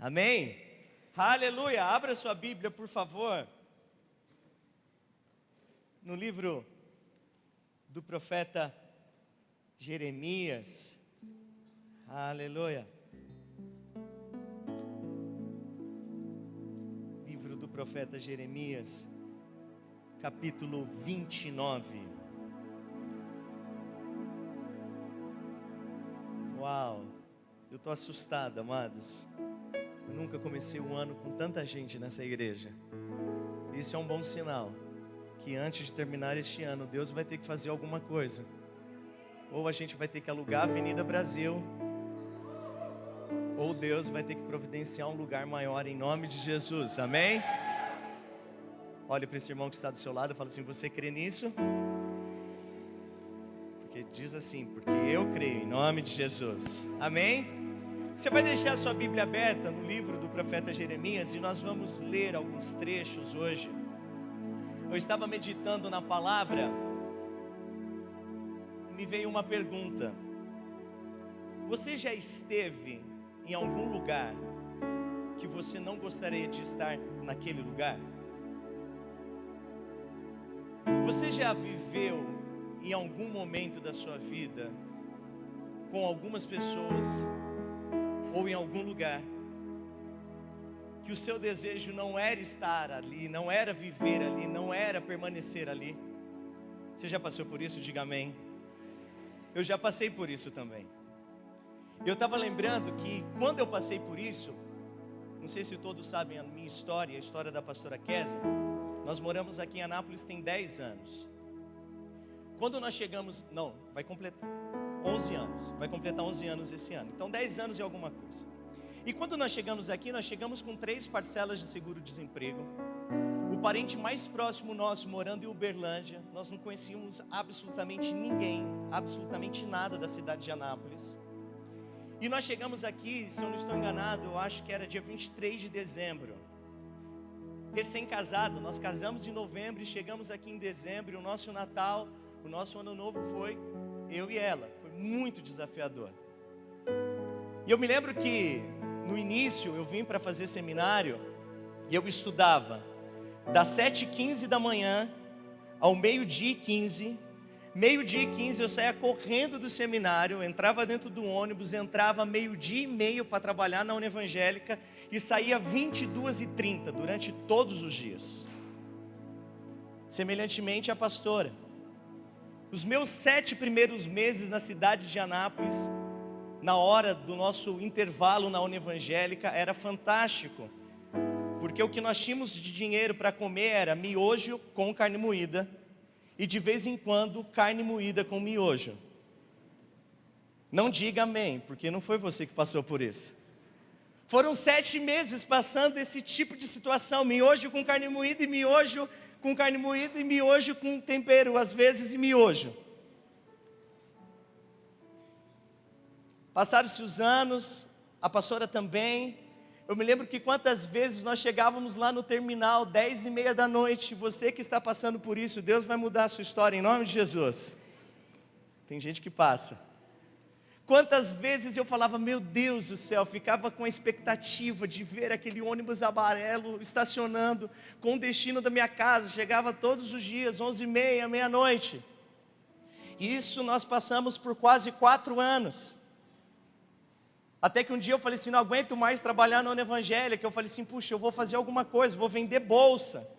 Amém? Aleluia! Abra sua Bíblia, por favor. No livro do profeta Jeremias. Aleluia! Livro do profeta Jeremias, capítulo 29. Uau! Eu estou assustado, amados. Eu nunca comecei um ano com tanta gente nessa igreja. Isso é um bom sinal, que antes de terminar este ano, Deus vai ter que fazer alguma coisa. Ou a gente vai ter que alugar a Avenida Brasil, ou Deus vai ter que providenciar um lugar maior em nome de Jesus, amém? Olha para esse irmão que está do seu lado e fala assim: você crê nisso? Porque diz assim: porque eu creio em nome de Jesus, amém? Você vai deixar a sua Bíblia aberta no livro do profeta Jeremias e nós vamos ler alguns trechos hoje. Eu estava meditando na palavra e me veio uma pergunta: você já esteve em algum lugar que você não gostaria de estar naquele lugar? Você já viveu em algum momento da sua vida com algumas pessoas ou em algum lugar que o seu desejo não era estar ali, não era viver ali, não era permanecer ali? Você já passou por isso? Diga amém. Eu já passei por isso também. Eu estava lembrando que quando eu passei por isso, não sei se todos sabem a minha história, a história da pastora Kézia. Nós moramos aqui em Anápolis tem 10 anos. Quando nós chegamos, não, vai completar 11 anos, vai completar 11 anos esse ano. Então 10 anos e alguma coisa. E quando nós chegamos aqui, nós chegamos com 3 parcelas de seguro-desemprego. O parente mais próximo nosso morando em Uberlândia. Nós não conhecíamos absolutamente ninguém, absolutamente nada da cidade de Anápolis. E nós chegamos aqui, se eu não estou enganado, eu acho que era dia 23 de dezembro. Recém-casado, nós casamos em novembro e chegamos aqui em dezembro. E o nosso Natal, o nosso Ano Novo foi eu e ela. Foi muito desafiador. E eu me lembro que no início eu vim para fazer seminário e eu estudava das 7h15 da manhã ao meio-dia e 15. Meio-dia e 15 eu saía correndo do seminário, entrava dentro do ônibus, entrava meio-dia e meio para trabalhar na Unevangélica e saía 22h30 durante todos os dias. Semelhantemente a pastora. Os meus 7 primeiros meses na cidade de Anápolis, na hora do nosso intervalo na Unevangélica, era fantástico. Porque o que nós tínhamos de dinheiro para comer era miojo com carne moída. E de vez em quando, carne moída com miojo. Não diga amém, porque não foi você que passou por isso. Foram 7 meses passando esse tipo de situação. Miojo com carne moída e miojo com carne moída e miojo com tempero, às vezes, e miojo. Passaram-se os anos, a pastora também. Eu me lembro que quantas vezes nós chegávamos lá no terminal, 10h30 da noite. Você que está passando por isso, Deus vai mudar a sua história em nome de Jesus. Tem gente que passa. Quantas vezes eu falava: meu Deus do céu, ficava com a expectativa de ver aquele ônibus amarelo estacionando com o destino da minha casa. Chegava todos os dias, 11h30, meia-noite. Isso nós passamos por quase 4 anos. Até que um dia eu falei assim: não aguento mais trabalhar na Unevangélica. Eu falei assim: puxa, eu vou fazer alguma coisa, vou vender bolsa.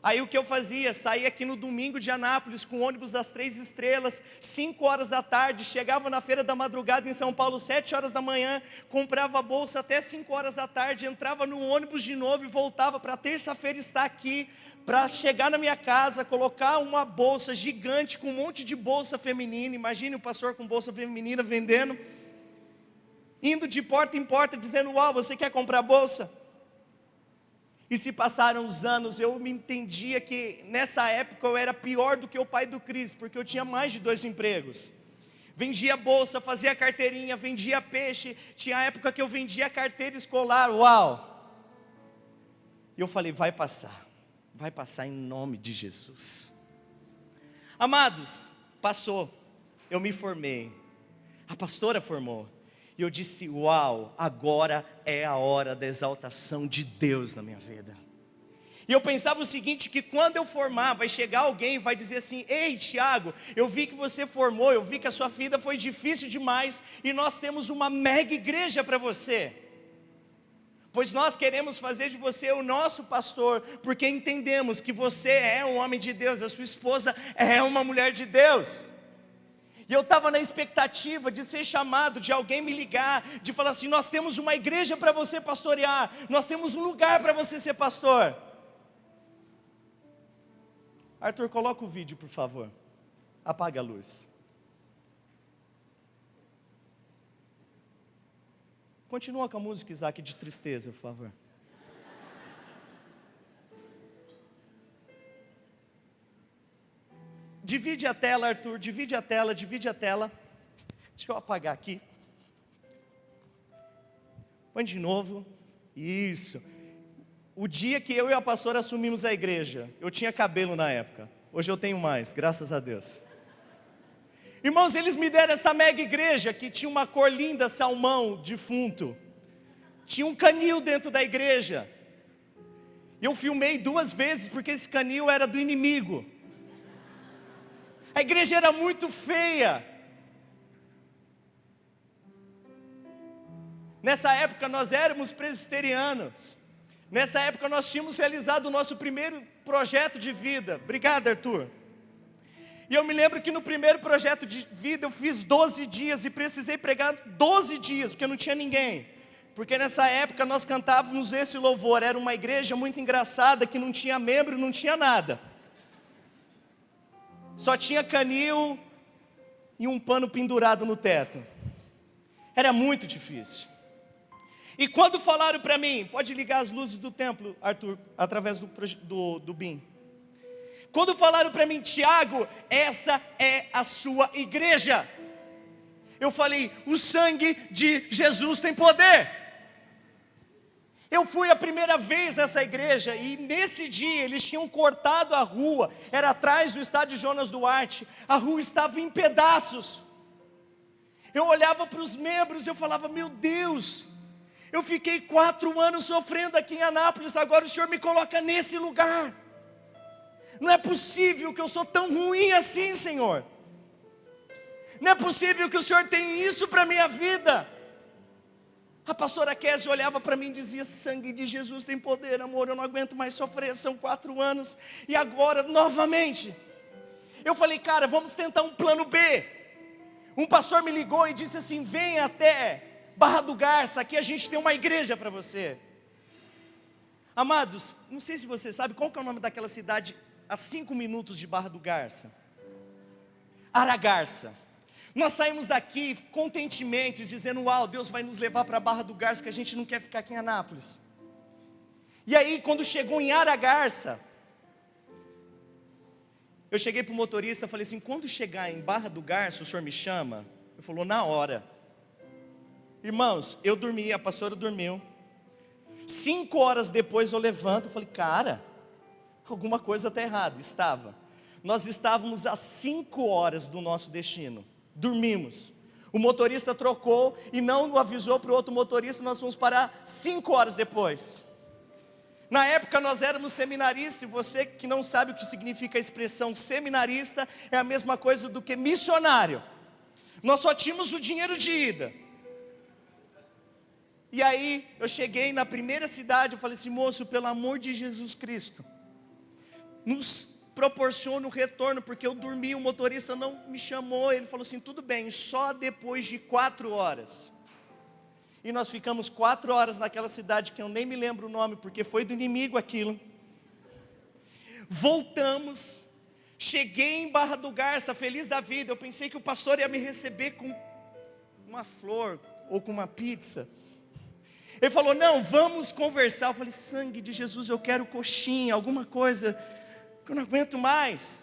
Aí o que eu fazia? Saía aqui no domingo de Anápolis com o ônibus das 3 estrelas, 5 horas da tarde, chegava na feira da madrugada em São Paulo, 7 horas da manhã, comprava a bolsa até 5 horas da tarde, entrava no ônibus de novo e voltava para terça-feira estar aqui, para chegar na minha casa, colocar uma bolsa gigante com um monte de bolsa feminina. Imagine o pastor com bolsa feminina vendendo, indo de porta em porta dizendo: uau, você quer comprar bolsa? E se passaram os anos, eu me entendia que nessa época eu era pior do que o pai do Cris, porque eu tinha mais de 2 empregos. Vendia bolsa, fazia carteirinha, vendia peixe. Tinha época que eu vendia carteira escolar. Uau! E eu falei: vai passar em nome de Jesus. Amados, passou. Eu me formei. A pastora formou. E eu disse, uau, agora é a hora da exaltação de Deus na minha vida. E eu pensava o seguinte, que quando eu formar, vai chegar alguém e vai dizer assim, ei Tiago, eu vi que você formou, eu vi que a sua vida foi difícil demais, e nós temos uma mega igreja para você. Pois nós queremos fazer de você o nosso pastor, porque entendemos que você é um homem de Deus, a sua esposa é uma mulher de Deus. E eu estava na expectativa de ser chamado, de alguém me ligar, de falar assim, nós temos uma igreja para você pastorear, nós temos um lugar para você ser pastor. Arthur, coloca o vídeo, por favor. Apaga a luz. Continua com a música, Isaac, de tristeza, por favor. Divide a tela, Arthur, divide a tela. Deixa eu apagar aqui. Põe de novo. Isso. O dia que eu e a pastora assumimos a igreja, eu tinha cabelo na época. Hoje eu tenho mais, graças a Deus. Irmãos, eles me deram essa mega igreja que tinha uma cor linda, salmão, defunto. Tinha um canil dentro da igreja. Eu filmei 2 vezes porque esse canil era do inimigo. A igreja era muito feia. Nessa época nós éramos presbiterianos. Nessa época nós tínhamos realizado o nosso primeiro projeto de vida. Obrigado, Arthur. E eu me lembro que no primeiro projeto de vida eu fiz 12 dias e precisei pregar 12 dias, porque não tinha ninguém. Porque nessa época nós cantávamos esse louvor, era uma igreja muito engraçada, que não tinha membro, não tinha nada. Só tinha canil e um pano pendurado no teto. Era muito difícil. E quando falaram para mim, pode ligar as luzes do templo, Arthur, através do BIM. Quando falaram para mim, Tiago, essa é a sua igreja. Eu falei, o sangue de Jesus tem poder. Eu fui a primeira vez nessa igreja e nesse dia eles tinham cortado a rua, era atrás do estádio Jonas Duarte, a rua estava em pedaços. Eu olhava para os membros e eu falava, meu Deus, eu fiquei 4 anos sofrendo aqui em Anápolis, agora o Senhor me coloca nesse lugar. Não é possível que eu sou tão ruim assim, Senhor. Não é possível que o Senhor tenha isso para a minha vida. A pastora Kézia olhava para mim e dizia, sangue de Jesus tem poder, amor, eu não aguento mais sofrer, são 4 anos. E agora, novamente. Eu falei, cara, vamos tentar um plano B. Um pastor me ligou e disse assim, vem até Barra do Garça, aqui a gente tem uma igreja para você. Amados, não sei se você sabe, qual que é o nome daquela cidade a 5 minutos de Barra do Garça? Aragarça. Nós saímos daqui contentemente, dizendo, uau, Deus vai nos levar para a Barra do Garça, que a gente não quer ficar aqui em Anápolis. E aí, quando chegou em Aragarça, eu cheguei para o motorista e falei assim, quando chegar em Barra do Garça, o senhor me chama? Ele falou, na hora. Irmãos, eu dormi, a pastora dormiu. 5 horas depois eu levanto, eu falei, cara, alguma coisa está errada. Estava. Nós estávamos a 5 horas do nosso destino. Dormimos. O motorista trocou e não avisou para o outro motorista, nós fomos parar 5 horas depois. Na época nós éramos seminaristas, e você que não sabe o que significa a expressão seminarista, é a mesma coisa do que missionário. Nós só tínhamos o dinheiro de ida. E aí eu cheguei na primeira cidade, eu falei assim, moço, pelo amor de Jesus Cristo, nos proporciona o retorno, porque eu dormi, o motorista não me chamou, ele falou assim, tudo bem, só depois de 4 horas. E nós ficamos 4 horas naquela cidade, que eu nem me lembro o nome, porque foi do inimigo aquilo. Voltamos, cheguei em Barra do Garça, feliz da vida, eu pensei que o pastor ia me receber com uma flor, ou com uma pizza. Ele falou, não, vamos conversar. Eu falei, sangue de Jesus, eu quero coxinha, alguma coisa, que eu não aguento mais.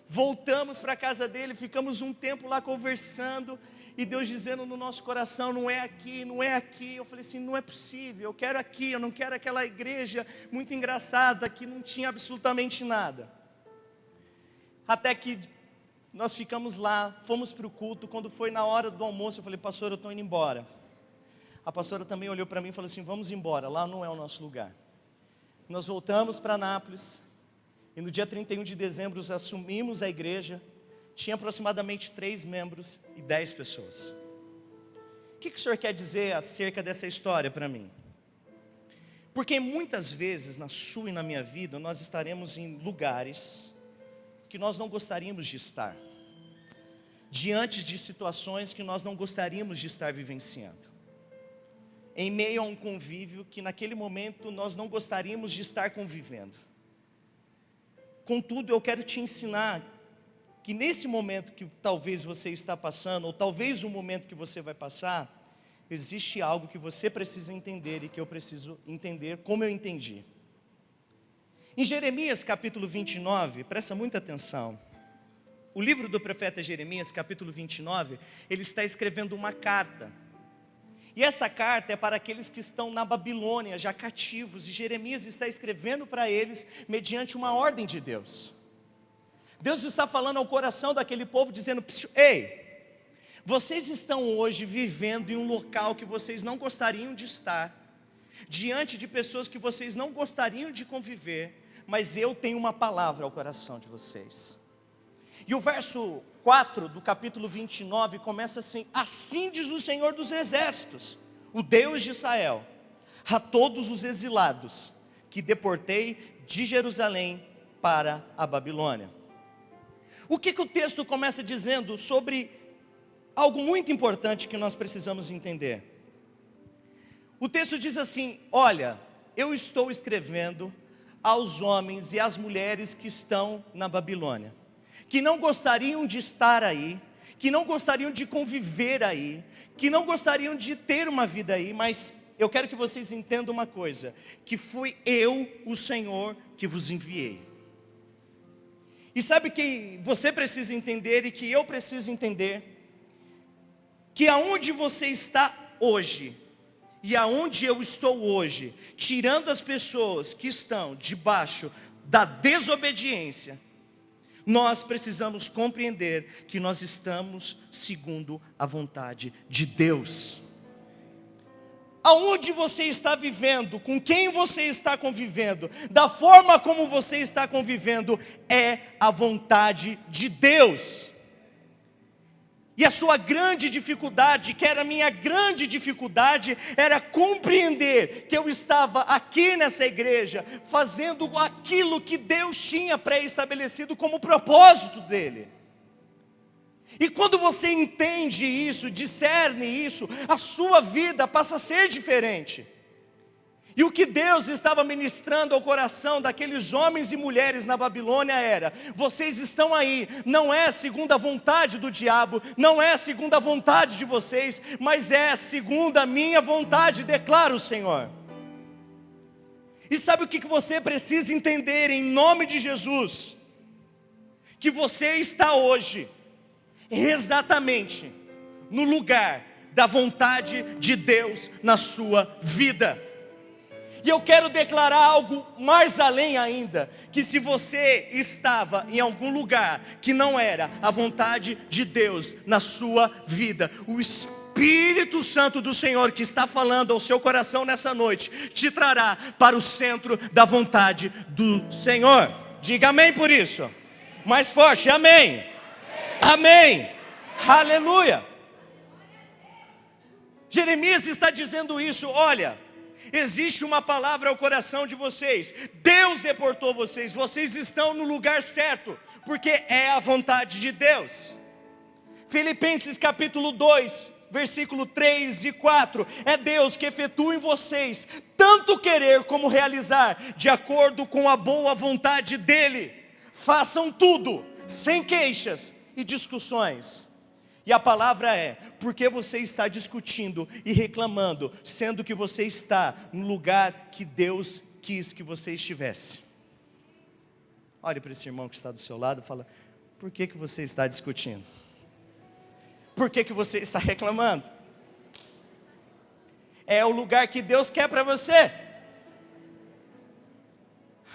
Voltamos para a casa dele, ficamos um tempo lá conversando, e Deus dizendo no nosso coração, não é aqui, não é aqui. Eu falei assim, não é possível, eu quero aqui, eu não quero aquela igreja muito engraçada, que não tinha absolutamente nada. Até que Nós ficamos lá, fomos para o culto. Quando foi na hora do almoço, eu falei: pastor, eu estou indo embora. A pastora também olhou para mim e falou assim: vamos embora, lá não é o nosso lugar. Nós voltamos para Anápolis, e no dia 31 de dezembro assumimos a igreja. Tinha aproximadamente 3 membros e 10 pessoas. O que o senhor quer dizer acerca dessa história para mim? Porque muitas vezes na sua e na minha vida nós estaremos em lugares que nós não gostaríamos de estar, diante de situações que nós não gostaríamos de estar vivenciando, em meio a um convívio que naquele momento nós não gostaríamos de estar convivendo. Contudo, eu quero te ensinar que nesse momento que talvez você está passando, ou talvez o momento que você vai passar, existe algo que você precisa entender e que eu preciso entender como eu entendi. Em Jeremias capítulo 29, presta muita atenção. O livro do profeta Jeremias, capítulo 29, ele está escrevendo uma carta. E essa carta é para aqueles que estão na Babilônia, já cativos. E Jeremias está escrevendo para eles mediante uma ordem de Deus. Deus está falando ao coração daquele povo, dizendo: ei, vocês estão hoje vivendo em um local que vocês não gostariam de estar, diante de pessoas que vocês não gostariam de conviver, mas eu tenho uma palavra ao coração de vocês. E o verso 4 do capítulo 29 começa assim: assim diz o Senhor dos Exércitos, o Deus de Israel, a todos os exilados que deportei de Jerusalém para a Babilônia. O que o texto começa dizendo sobre algo muito importante que nós precisamos entender? O texto diz assim: olha, eu estou escrevendo aos homens e às mulheres que estão na Babilônia, que não gostariam de estar aí, que não gostariam de conviver aí, que não gostariam de ter uma vida aí, mas eu quero que vocês entendam uma coisa, que fui eu, o Senhor, que vos enviei. E sabe que você precisa entender e que eu preciso entender? Que aonde você está hoje, e aonde eu estou hoje, tirando as pessoas que estão debaixo da desobediência, nós precisamos compreender que nós estamos segundo a vontade de Deus. Aonde você está vivendo, com quem você está convivendo, da forma como você está convivendo, é a vontade de Deus. E a sua grande dificuldade, que era a minha grande dificuldade, era compreender que eu estava aqui nessa igreja, fazendo aquilo que Deus tinha pré-estabelecido como propósito dele. E quando você entende isso, discerne isso, a sua vida passa a ser diferente. E o que Deus estava ministrando ao coração daqueles homens e mulheres na Babilônia era: vocês estão aí, não é segundo a vontade do diabo, não é segundo a vontade de vocês, mas é segundo a minha vontade, declara o Senhor. E sabe o que você precisa entender em nome de Jesus? Que você está hoje exatamente no lugar da vontade de Deus na sua vida. E eu quero declarar algo mais além ainda, que se você estava em algum lugar que não era a vontade de Deus na sua vida, o Espírito Santo do Senhor que está falando ao seu coração nessa noite, te trará para o centro da vontade do Senhor. Diga amém por isso. Mais forte, amém. Amém. Aleluia. Jeremias está dizendo isso: olha, existe uma palavra ao coração de vocês. Deus deportou vocês. Vocês estão no lugar certo, porque é a vontade de Deus. Filipenses capítulo 2, versículo 3 e 4. É Deus que efetua em vocês tanto querer como realizar, de acordo com a boa vontade dEle. Façam tudo sem queixas e discussões. E a palavra é: porque você está discutindo e reclamando, sendo que você está no lugar que Deus quis que você estivesse? Olhe para esse irmão que está do seu lado e fala: por que você está discutindo? Por que você está reclamando? É o lugar que Deus quer para você.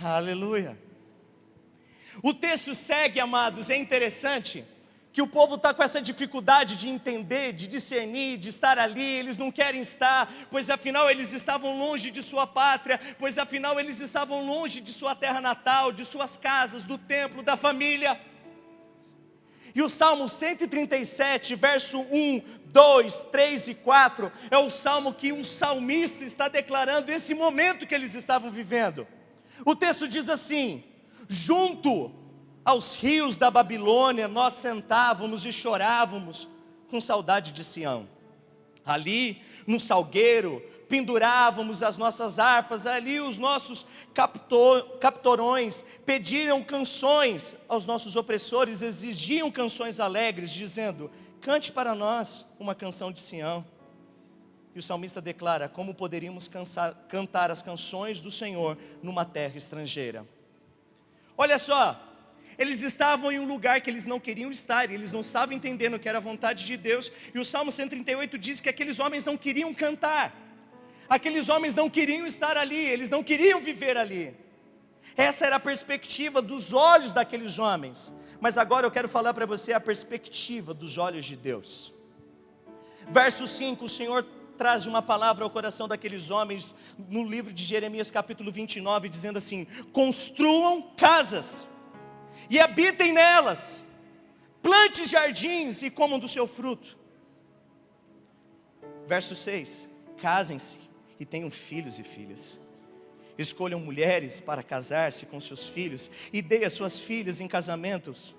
Aleluia. O texto segue, amados, é interessante, que o povo está com essa dificuldade de entender, de discernir, de estar ali, eles não querem estar, pois afinal eles estavam longe de sua pátria, pois afinal eles estavam longe de sua terra natal, de suas casas, do templo, da família. E o Salmo 137, verso 1, 2, 3 e 4, é o salmo que o salmista está declarando esse momento que eles estavam vivendo. O texto diz assim: junto aos rios da Babilônia, nós sentávamos e chorávamos com saudade de Sião. Ali, no salgueiro, pendurávamos as nossas harpas, ali os nossos captorões pediram canções aos nossos opressores, exigiam canções alegres, dizendo: cante para nós uma canção de Sião. E o salmista declara: como poderíamos cantar as canções do Senhor numa terra estrangeira? Olha só, eles estavam em um lugar que eles não queriam estar, eles não estavam entendendo que era a vontade de Deus, e o Salmo 138 diz que aqueles homens não queriam cantar, aqueles homens não queriam estar ali, eles não queriam viver ali. Essa era a perspectiva dos olhos daqueles homens, mas agora eu quero falar para você a perspectiva dos olhos de Deus. Verso 5, o Senhor traz uma palavra ao coração daqueles homens, no livro de Jeremias capítulo 29, dizendo assim: construam casas, e habitem nelas, plante jardins e comam do seu fruto. Verso 6, casem-se e tenham filhos e filhas, escolham mulheres para casar-se com seus filhos, e deem as suas filhas em casamentos,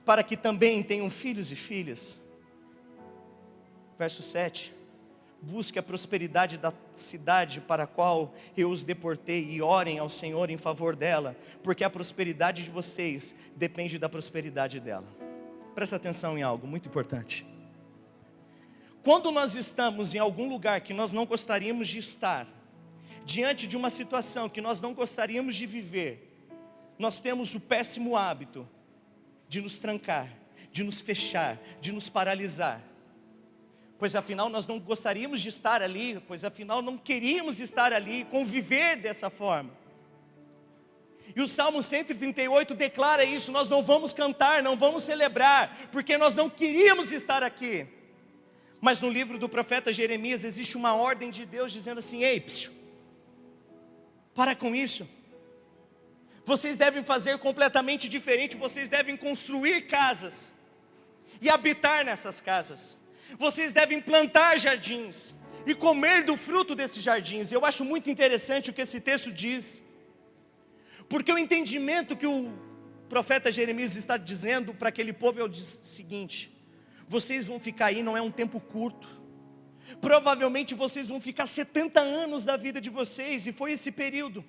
para que também tenham filhos e filhas. Verso 7, busque a prosperidade da cidade para a qual eu os deportei, e orem ao Senhor em favor dela, porque a prosperidade de vocês depende da prosperidade dela. Presta atenção em algo muito importante. Quando nós estamos em algum lugar que nós não gostaríamos de estar, diante de uma situação que nós não gostaríamos de viver, nós temos o péssimo hábito de nos trancar, de nos fechar, de nos paralisar. Pois afinal nós não gostaríamos de estar ali, pois afinal não queríamos estar ali, conviver dessa forma. E o Salmo 138 declara isso: nós não vamos cantar, não vamos celebrar, porque nós não queríamos estar aqui. Mas no livro do profeta Jeremias existe uma ordem de Deus dizendo assim: ei, para com isso, vocês devem fazer completamente diferente, vocês devem construir casas, e habitar nessas casas. Vocês devem plantar jardins e comer do fruto desses jardins. Eu acho muito interessante o que esse texto diz, porque o entendimento que o profeta Jeremias está dizendo para aquele povo é o seguinte: vocês vão ficar aí, não é um tempo curto, provavelmente vocês vão ficar 70 anos da vida de vocês, e foi esse período.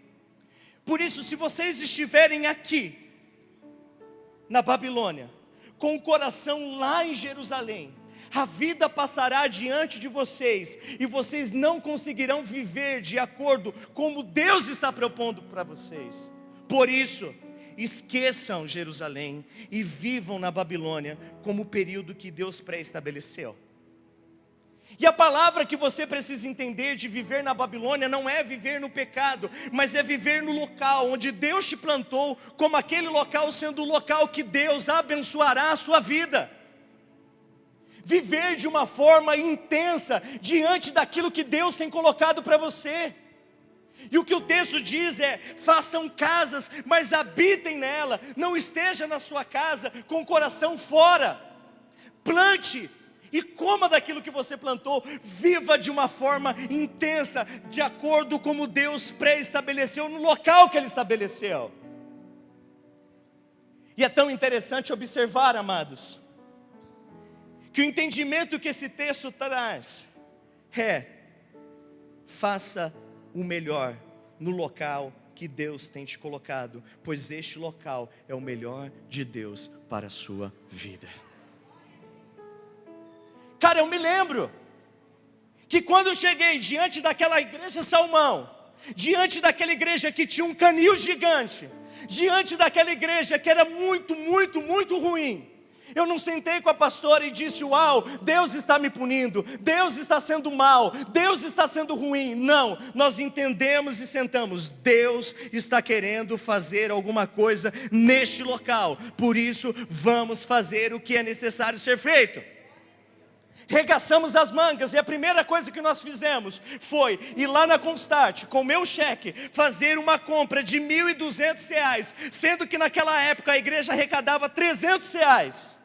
Por isso, se vocês estiverem aqui na Babilônia, com o coração lá em Jerusalém, a vida passará diante de vocês, e vocês não conseguirão viver de acordo com como Deus está propondo para vocês. Por isso, esqueçam Jerusalém e vivam na Babilônia como o período que Deus pré-estabeleceu. E a palavra que você precisa entender de viver na Babilônia não é viver no pecado, mas é viver no local onde Deus te plantou, como aquele local sendo o local que Deus abençoará a sua vida. Viver de uma forma intensa diante daquilo que Deus tem colocado para você. E o que o texto diz é: façam casas, mas habitem nela. Não esteja na sua casa com o coração fora. Plante e coma daquilo que você plantou. Viva de uma forma intensa, de acordo com como Deus pré-estabeleceu, no local que Ele estabeleceu. E é tão interessante observar, amados, que o entendimento que esse texto traz é: faça o melhor no local que Deus tem te colocado, pois este local é o melhor de Deus para a sua vida. Cara, eu me lembro que quando eu cheguei diante daquela igreja Salmão, diante daquela igreja que tinha um canil gigante, diante daquela igreja que era muito, muito, muito ruim, Eu não sentei com a pastora e disse: uau, Deus está me punindo, Deus está sendo mal, Deus está sendo ruim. Não, nós entendemos e sentamos: Deus está querendo fazer alguma coisa neste local, por isso vamos fazer o que é necessário ser feito. Regaçamos as mangas e a primeira coisa que nós fizemos foi ir lá na Constante, com o meu cheque, fazer uma compra de R$1.200, sendo que naquela época a igreja arrecadava R$300.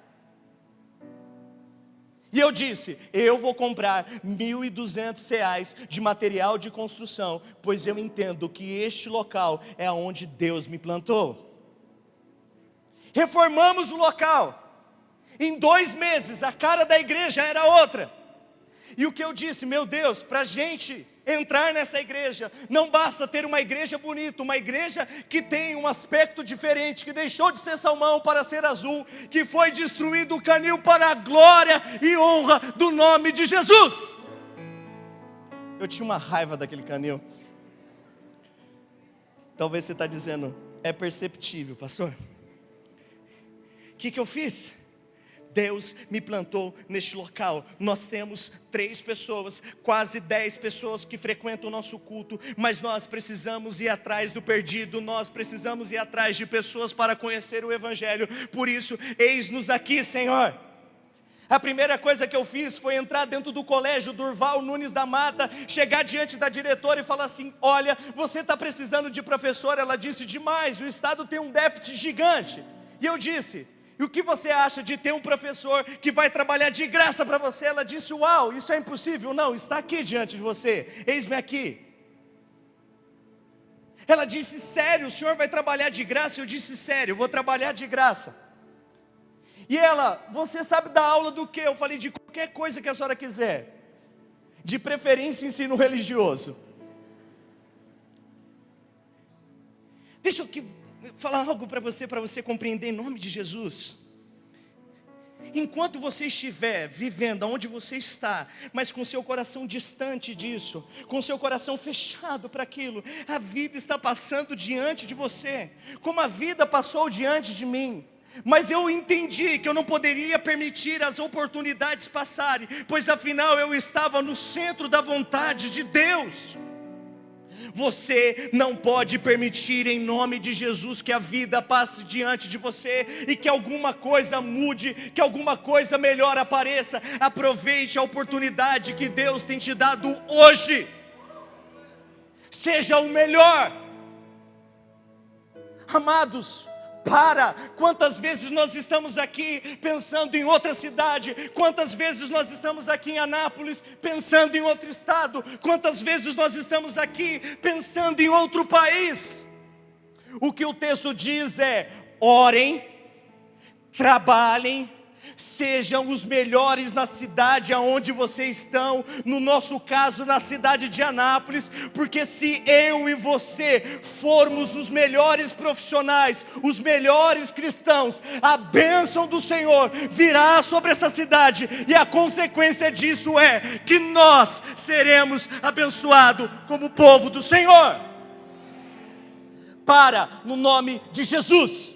E eu disse: eu vou comprar R$1.200 de material de construção, pois eu entendo que este local é onde Deus me plantou. Reformamos o local. Em 2 meses, a cara da igreja era outra. E o que eu disse: meu Deus, para a gente entrar nessa igreja, não basta ter uma igreja bonita, uma igreja que tem um aspecto diferente, que deixou de ser salmão para ser azul, que foi destruído o canil para a glória e honra do nome de Jesus. Eu tinha uma raiva daquele canil. Talvez você está dizendo: é perceptível, pastor. O que eu fiz? Deus me plantou neste local. Nós temos 3 pessoas, quase 10 pessoas que frequentam o nosso culto, mas nós precisamos ir atrás do perdido, nós precisamos ir atrás de pessoas para conhecer o Evangelho. Por isso, eis-nos aqui, Senhor. A primeira coisa que eu fiz foi entrar dentro do colégio Durval Nunes da Mata, chegar diante da diretora e falar assim: olha, você está precisando de professor? Ela disse: demais, o estado tem um déficit gigante. E eu disse: e o que você acha de ter um professor que vai trabalhar de graça para você? Ela disse: uau, isso é impossível. Não, está aqui diante de você, eis-me aqui. Ela disse: sério, o senhor vai trabalhar de graça? Eu disse: sério, eu vou trabalhar de graça. E ela: você sabe dar aula do quê? Eu falei: de qualquer coisa que a senhora quiser, de preferência ensino religioso. Deixa eu falar algo para você compreender em nome de Jesus. Enquanto você estiver vivendo onde você está, mas com seu coração distante disso, com seu coração fechado para aquilo, a vida está passando diante de você, como a vida passou diante de mim. Mas eu entendi que eu não poderia permitir as oportunidades passarem, pois afinal eu estava no centro da vontade de Deus. Você não pode permitir, em nome de Jesus, que a vida passe diante de você e que alguma coisa mude, que alguma coisa melhor apareça. Aproveite a oportunidade que Deus tem te dado hoje. Seja o melhor. Amados, quantas vezes nós estamos aqui pensando em outra cidade, quantas vezes nós estamos aqui em Anápolis pensando em outro estado, quantas vezes nós estamos aqui pensando em outro país. O que o texto diz é: orem, trabalhem, sejam os melhores na cidade aonde vocês estão, no nosso caso na cidade de Anápolis, porque se eu e você formos os melhores profissionais, os melhores cristãos, a bênção do Senhor virá sobre essa cidade, e a consequência disso é que nós seremos abençoados como povo do Senhor. No nome de Jesus,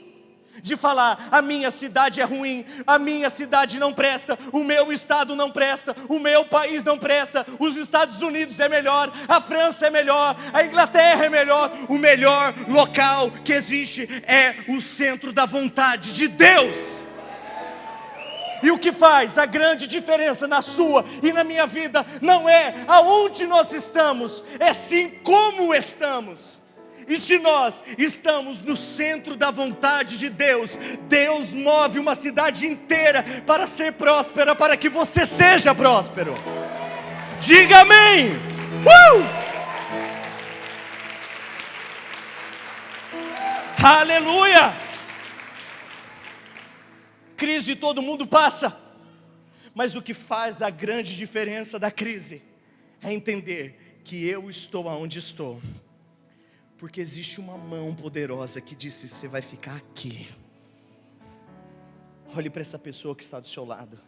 de falar: a minha cidade é ruim, a minha cidade não presta, o meu estado não presta, o meu país não presta, os Estados Unidos é melhor, a França é melhor, a Inglaterra é melhor. O melhor local que existe é o centro da vontade de Deus. E o que faz a grande diferença na sua e na minha vida não é aonde nós estamos, é sim como estamos. E se nós estamos no centro da vontade de Deus, Deus move uma cidade inteira para ser próspera, para que você seja próspero. Diga amém. Aleluia. Crise todo mundo passa, mas o que faz a grande diferença da crise é entender que eu estou aonde estou porque existe uma mão poderosa que disse: você vai ficar aqui. Olhe para essa pessoa que está do seu lado,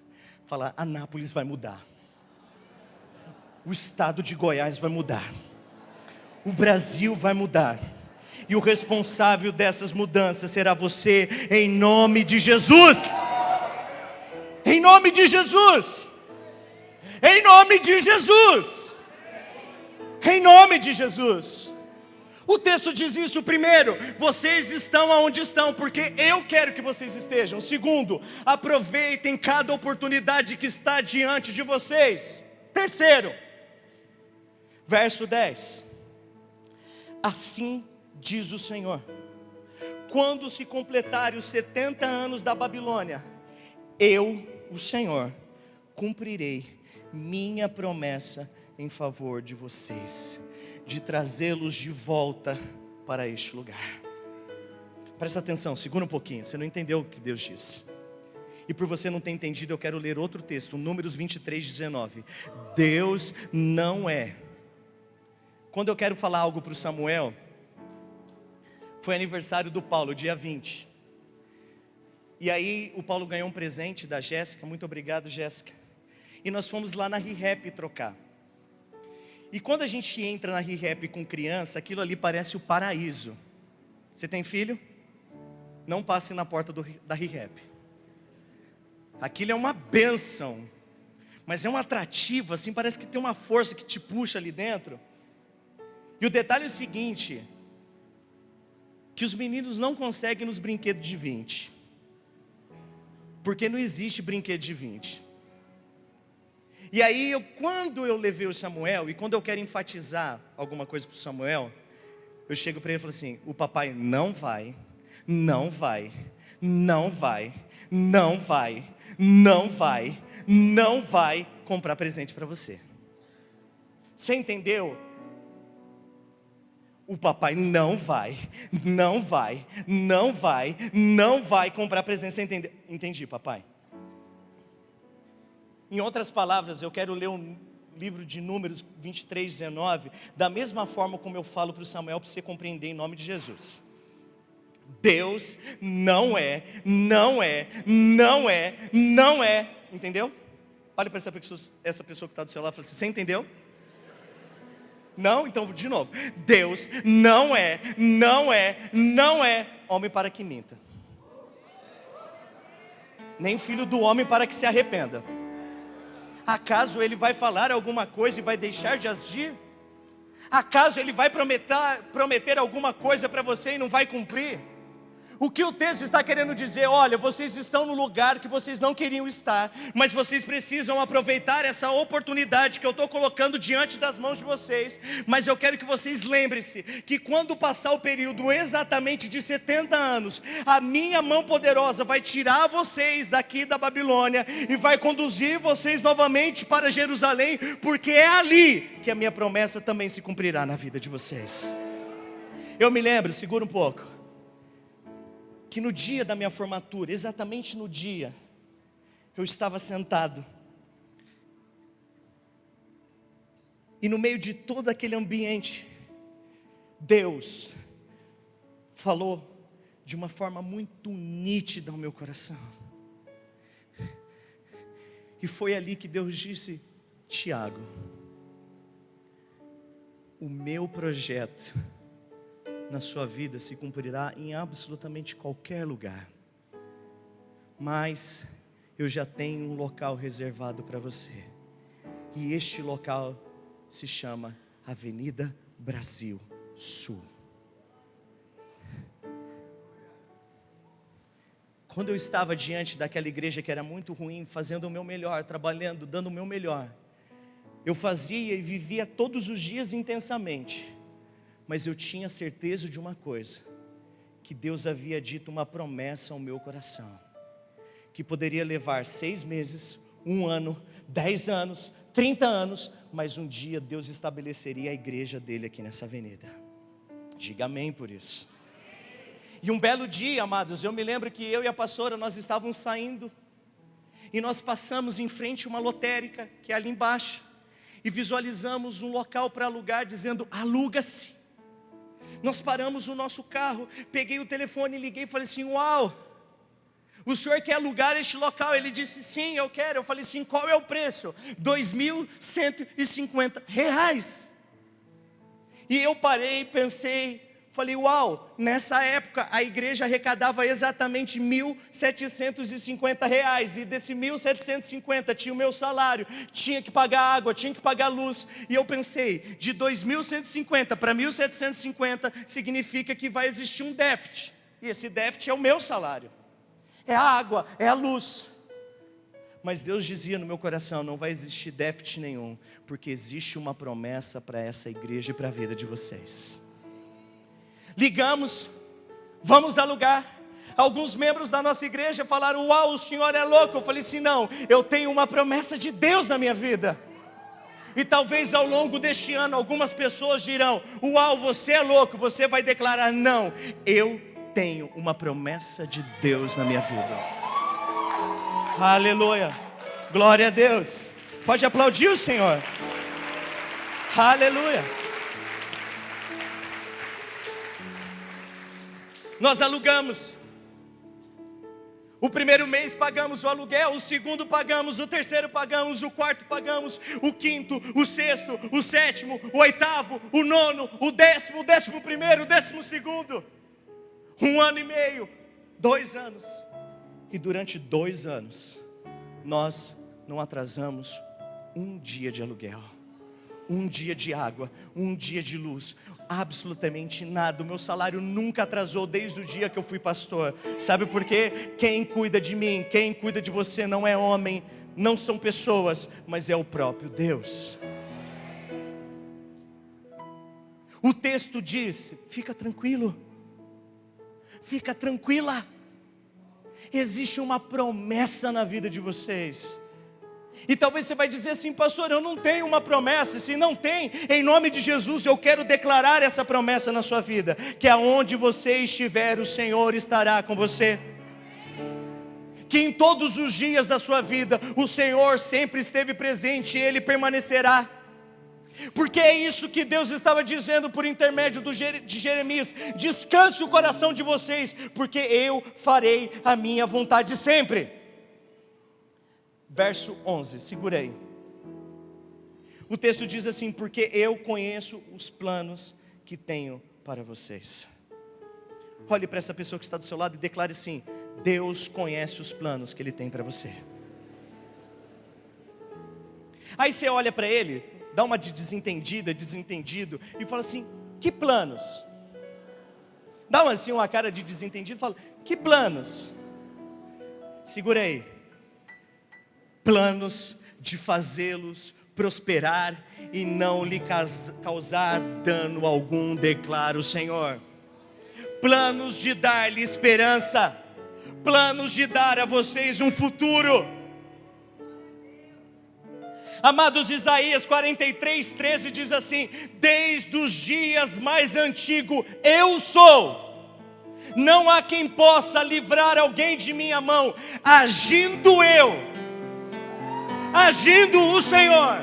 fala: Anápolis vai mudar, o estado de Goiás vai mudar, o Brasil vai mudar, e o responsável dessas mudanças será você, em nome de Jesus. nome de Jesus. Em nome de Jesus. Em nome de Jesus. O texto diz isso. Primeiro, vocês estão onde estão porque eu quero que vocês estejam. Segundo, aproveitem cada oportunidade que está diante de vocês. Terceiro, verso 10. Assim diz o Senhor: quando se completarem os 70 anos da Babilônia, eu, o Senhor, cumprirei minha promessa em favor de vocês, de trazê-los de volta para este lugar. Presta atenção, segura um pouquinho, você não entendeu o que Deus disse. E por você não ter entendido, eu quero ler outro texto, Números 23:19. Deus não é. Quando eu quero falar algo para o Samuel, foi aniversário do Paulo, dia 20. E aí o Paulo ganhou um presente da Jéssica, muito obrigado, Jéssica. E nós fomos lá na ReHap trocar. E quando a gente entra na ReHap com criança, aquilo ali parece o paraíso. Você tem filho? Não passe na porta da ReHap. Aquilo é uma bênção, mas é um atrativo, assim, parece que tem uma força que te puxa ali dentro. E o detalhe é o seguinte, que os meninos não conseguem nos brinquedos de 20, porque não existe brinquedo de 20. E aí, quando eu levei o Samuel, e quando eu quero enfatizar alguma coisa para o Samuel, eu chego para ele e falo assim: o papai não vai, não vai, não vai, não vai, não vai, não vai comprar presente para você. Você entendeu? O papai não vai, não vai, não vai, não vai comprar presente. Você entendeu? Entendi, papai. Em outras palavras, eu quero ler um livro de Números 23:19, da mesma forma como eu falo para o Samuel, para você compreender em nome de Jesus. Deus não é, não é, não é, não é, entendeu? Olha para essa pessoa que está do seu lado e fala assim: você entendeu? Não? Então de novo. Deus não é, não é, não é homem para que minta, nem filho do homem para que se arrependa. Acaso ele vai falar alguma coisa e vai deixar de agir? Acaso ele vai prometer alguma coisa para você e não vai cumprir? O que o texto está querendo dizer? Olha, vocês estão no lugar que vocês não queriam estar, mas vocês precisam aproveitar essa oportunidade que eu estou colocando diante das mãos de vocês. Mas eu quero que vocês lembrem-se que quando passar o período exatamente de 70 anos, a minha mão poderosa vai tirar vocês daqui da Babilônia e vai conduzir vocês novamente para Jerusalém, porque é ali que a minha promessa também se cumprirá na vida de vocês. Eu me lembro, segura um pouco, que no dia da minha formatura, exatamente no dia, eu estava sentado, e no meio de todo aquele ambiente, Deus falou de uma forma muito nítida ao meu coração. E foi ali que Deus disse: Tiago, o meu projeto na sua vida se cumprirá em absolutamente qualquer lugar, mas eu já tenho um local reservado para você, e este local se chama Avenida Brasil Sul. Quando eu estava diante daquela igreja que era muito ruim, fazendo o meu melhor, trabalhando, dando o meu melhor, eu fazia e vivia todos os dias intensamente, mas eu tinha certeza de uma coisa, que Deus havia dito uma promessa ao meu coração, que poderia levar 6 meses, 1 ano, 10 anos, 30 anos, mas um dia Deus estabeleceria a igreja dele aqui nessa avenida. Diga amém por isso. E um belo dia, amados, eu me lembro que eu e a pastora, nós estávamos saindo, e nós passamos em frente a uma lotérica, que é ali embaixo, e visualizamos um local para alugar, dizendo: aluga-se. Nós paramos o nosso carro, peguei o telefone e liguei e falei assim: uau, o senhor quer alugar este local? Ele disse: sim, eu quero. Eu falei assim: qual é o preço? R$2.150. E eu parei, pensei, Falei, uau, nessa época a igreja arrecadava exatamente R$1.750, e desse 1.750 tinha o meu salário, tinha que pagar água, tinha que pagar luz, e eu pensei, de 2.150 para 1.750 significa que vai existir um déficit, e esse déficit é o meu salário, é a água, é a luz. Mas Deus dizia no meu coração, não vai existir déficit nenhum, porque existe uma promessa para essa igreja e para a vida de vocês. Ligamos, vamos alugar. Alguns membros da nossa igreja falaram, uau, o senhor é louco. Eu falei assim, não, eu tenho uma promessa de Deus na minha vida. E talvez ao longo deste ano, algumas pessoas dirão, uau, você é louco. Você vai declarar, não, eu tenho uma promessa de Deus na minha vida. Aleluia, glória a Deus. Pode aplaudir o Senhor. Aleluia. Nós alugamos. O primeiro mês pagamos o aluguel, o segundo pagamos, o terceiro pagamos, o quarto pagamos, o quinto, o sexto, o sétimo, o oitavo, o nono, o 10º, o 11º, o 12º. 1 ano e meio, 2 anos. E durante 2 anos, nós não atrasamos um dia de aluguel, um dia de água, um dia de luz, absolutamente nada. O meu salário nunca atrasou desde o dia que eu fui pastor. Sabe por quê? Quem cuida de mim, quem cuida de você não é homem, não são pessoas, mas é o próprio Deus. O texto diz, fica tranquilo, fica tranquila. Existe uma promessa na vida de vocês. E talvez você vai dizer assim, pastor, eu não tenho uma promessa. Se não tem, em nome de Jesus, eu quero declarar essa promessa na sua vida, que aonde você estiver, o Senhor estará com você. Que em todos os dias da sua vida, o Senhor sempre esteve presente e Ele permanecerá. Porque é isso que Deus estava dizendo por intermédio de Jeremias. Descanse o coração de vocês, porque eu farei a minha vontade sempre. Verso 11, segurei. O texto diz assim, porque eu conheço os planos que tenho para vocês. Olhe para essa pessoa que está do seu lado e declare assim, Deus conhece os planos que Ele tem para você. Aí você olha para ele, dá uma de desentendido, e fala assim, que planos? Dá uma cara de desentendido e fala, que planos? Segura aí. Planos de fazê-los prosperar e não lhe causar dano algum, declara o Senhor. Planos de dar-lhe esperança, planos de dar a vocês um futuro. Amados, Isaías 43:13 diz assim, desde os dias mais antigos eu sou, não há quem possa livrar alguém de minha mão, agindo eu, agindo o Senhor,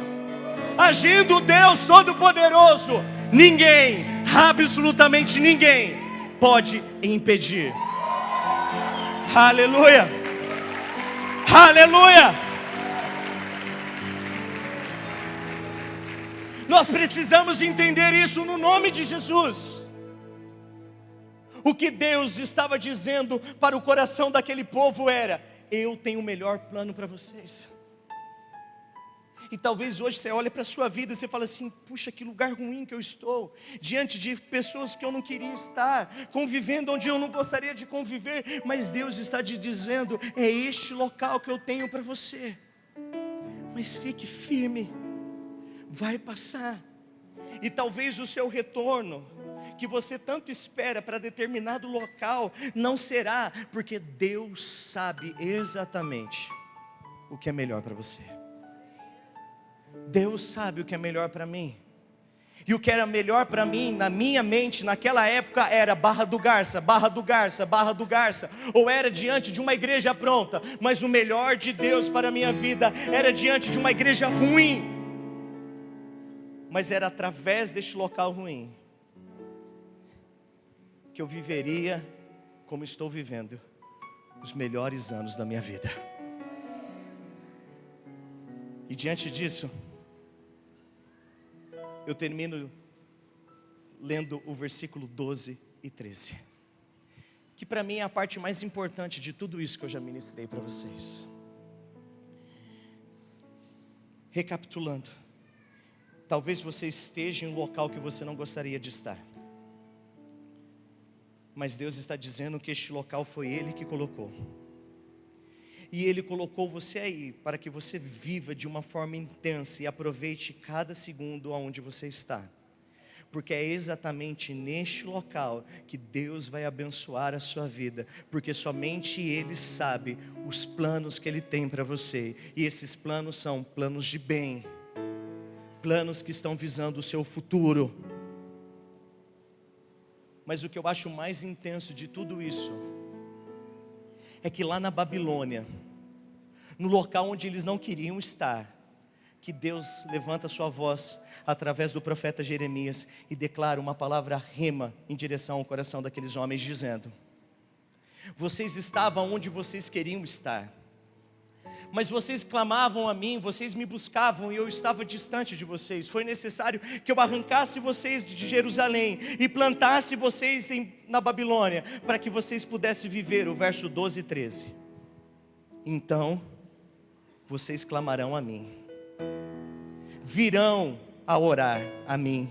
agindo Deus Todo-Poderoso, ninguém, absolutamente ninguém, pode impedir. Aleluia, aleluia. Nós precisamos entender isso no nome de Jesus. O que Deus estava dizendo para o coração daquele povo era, eu tenho o melhor plano para vocês. E talvez hoje você olhe para a sua vida e você fala assim, puxa, que lugar ruim que eu estou, diante de pessoas que eu não queria estar, convivendo onde eu não gostaria de conviver, mas Deus está te dizendo, é este local que eu tenho para você. Mas fique firme, vai passar. E talvez o seu retorno, que você tanto espera para determinado local, não será, porque Deus sabe exatamente o que é melhor para você. Deus sabe o que é melhor para mim. E o que era melhor para mim, na minha mente, naquela época, era Barra do Garça, Barra do Garça, Barra do Garça. Ou era diante de uma igreja pronta. Mas o melhor de Deus para a minha vida era diante de uma igreja ruim. Mas era através deste local ruim que eu viveria como estou vivendo os melhores anos da minha vida. E diante disso, eu termino lendo o versículo 12 e 13. Que para mim é a parte mais importante de tudo isso que eu já ministrei para vocês. Recapitulando. Talvez você esteja em um local que você não gostaria de estar. Mas Deus está dizendo que este local foi Ele que colocou. E Ele colocou você aí para que você viva de uma forma intensa e aproveite cada segundo onde você está. Porque é exatamente neste local que Deus vai abençoar a sua vida. Porque somente Ele sabe os planos que Ele tem para você. E esses planos são planos de bem. Planos que estão visando o seu futuro. Mas o que eu acho mais intenso de tudo isso é que lá na Babilônia, no local onde eles não queriam estar, que Deus levanta a sua voz através do profeta Jeremias e declara uma palavra rema em direção ao coração daqueles homens, dizendo: vocês estavam onde vocês queriam estar, mas vocês clamavam a mim, vocês me buscavam e eu estava distante de vocês. Foi necessário que eu arrancasse vocês de Jerusalém e plantasse vocês na Babilônia, para que vocês pudessem viver. O verso 12 e 13. Então vocês clamarão a mim, virão a orar a mim,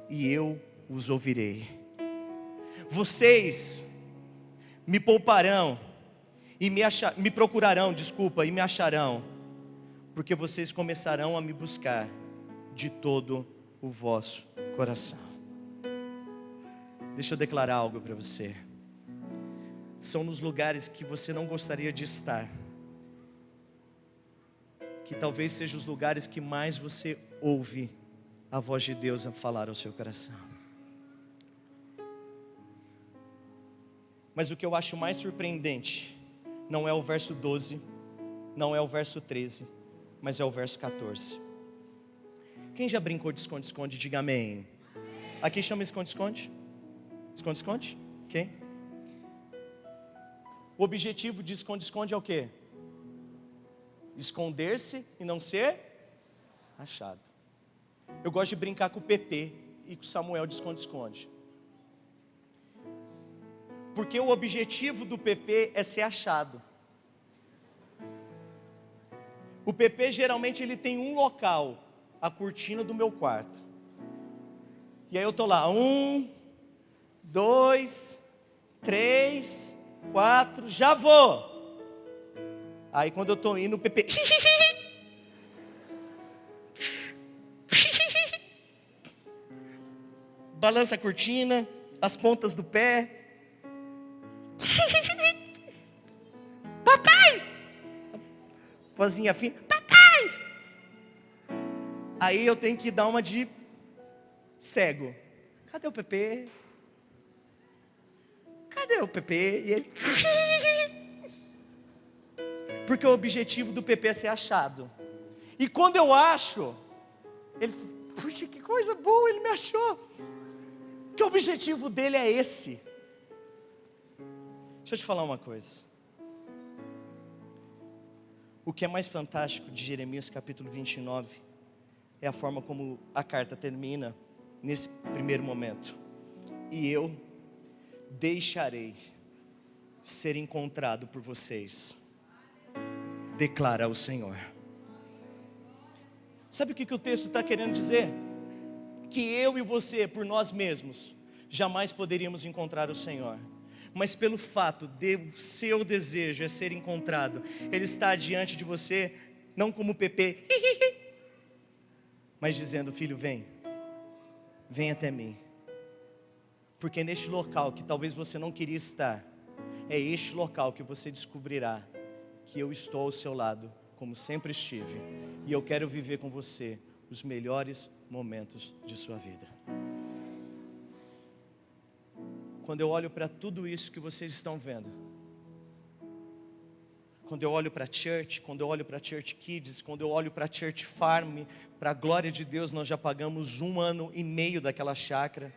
e eu os ouvirei. Vocês me pouparão e me procurarão, e me acharão, porque vocês começarão a me buscar de todo o vosso coração. Deixa eu declarar algo para você. São nos lugares que você não gostaria de estar, que talvez sejam os lugares que mais você ouve a voz de Deus a falar ao seu coração. Mas o que eu acho mais surpreendente não é o verso 12, não é o verso 13, mas é o verso 14. Quem já brincou de esconde-esconde, diga amém. Aqui chama esconde-esconde? Esconde-esconde? Quem? O objetivo de esconde-esconde é o quê? Esconder-se e não ser achado. Eu gosto de brincar com o Pepe e com o Samuel de esconde-esconde. Porque o objetivo do Pepe é ser achado. O Pepe geralmente ele tem um local, a cortina do meu quarto. E aí eu tô lá, 1, 2, 3, 4, já vou. Aí quando eu tô indo, o Pepe balança a cortina, as pontas do pé. Papai! Vozinha fina, papai! Aí eu tenho que dar uma de cego. Cadê o Pepe? Cadê o Pepe? E ele... Porque o objetivo do Pepe é ser achado. E quando eu acho, ele... Puxa, que coisa boa, ele me achou. Que o objetivo dele é esse. Deixa eu te falar uma coisa. O que é mais fantástico de Jeremias capítulo 29 é a forma como a carta termina nesse primeiro momento. E eu deixarei ser encontrado por vocês, declara o Senhor. Sabe o que o texto está querendo dizer? Que eu e você, por nós mesmos, jamais poderíamos encontrar o Senhor. Mas pelo fato de o seu desejo é ser encontrado, Ele está diante de você, não como Pepe, mas dizendo: filho, vem até mim. Porque neste local que talvez você não queria estar, é este local que você descobrirá que eu estou ao seu lado, como sempre estive, e eu quero viver com você os melhores momentos de sua vida. Quando eu olho para tudo isso que vocês estão vendo, quando eu olho para a Church, quando eu olho para a Church Kids, quando eu olho para a Church Farm, para a glória de Deus, nós já pagamos 1 ano e meio daquela chácara,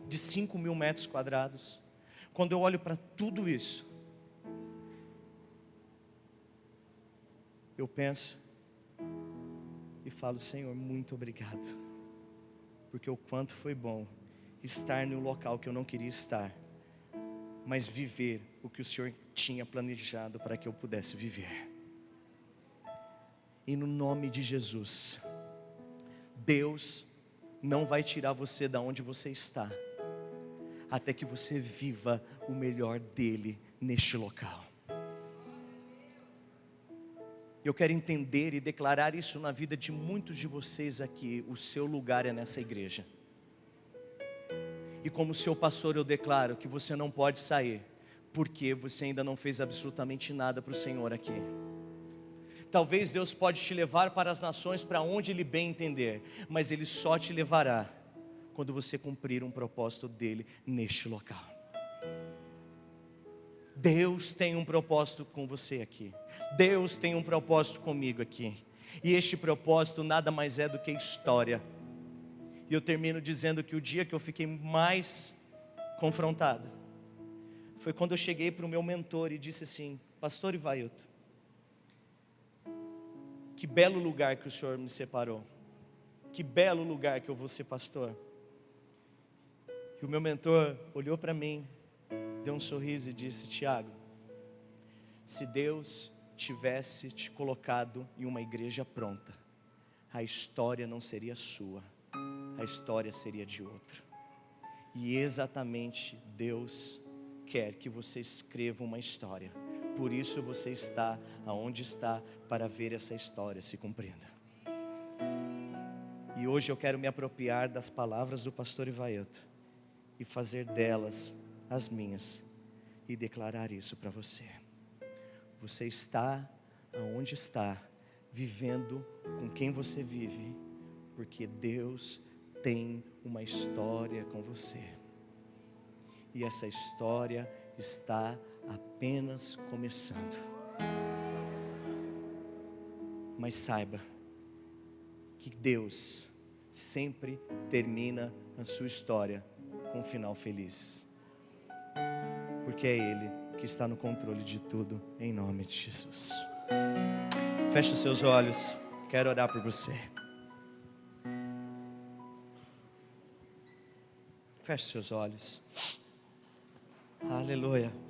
de 5.000 metros quadrados. Quando eu olho para tudo isso, eu penso e falo: Senhor, muito obrigado. porque o quanto foi bom estar no local que eu não queria estar, mas viver o que o Senhor tinha planejado para que eu pudesse viver. E no nome de Jesus, Deus não vai tirar você da onde você está, até que você viva o melhor dele neste local. Eu quero entender e declarar isso na vida de muitos de vocês aqui. O seu lugar é nessa igreja. E como seu pastor eu declaro que você não pode sair, porque você ainda não fez absolutamente nada para o Senhor aqui. Talvez Deus pode te levar para as nações, para onde Ele bem entender, mas Ele só te levará quando você cumprir um propósito dEle neste local. Deus tem um propósito com você aqui. Deus tem um propósito comigo aqui. E este propósito nada mais é do que história. E eu termino dizendo que o dia que eu fiquei mais confrontado foi quando eu cheguei para o meu mentor e disse assim: Pastor Ivailton, que belo lugar que o Senhor me separou. Que belo lugar que eu vou ser pastor. E o meu mentor olhou para mim, deu um sorriso e disse: Tiago, se Deus tivesse te colocado em uma igreja pronta, a história não seria sua, a história seria de outro. E exatamente Deus quer que você escreva uma história. Por isso você está aonde está, para ver essa história se cumprindo. E hoje eu quero me apropriar das palavras do pastor Ivailton e fazer delas as minhas e declarar isso para você. Você está aonde está, vivendo com quem você vive, porque Deus tem uma história com você. E essa história está apenas começando. Mas saiba que Deus sempre termina a sua história com um final feliz, porque é Ele que está no controle de tudo, em nome de Jesus. Feche os seus olhos, quero orar por você. Feche os seus olhos. Aleluia.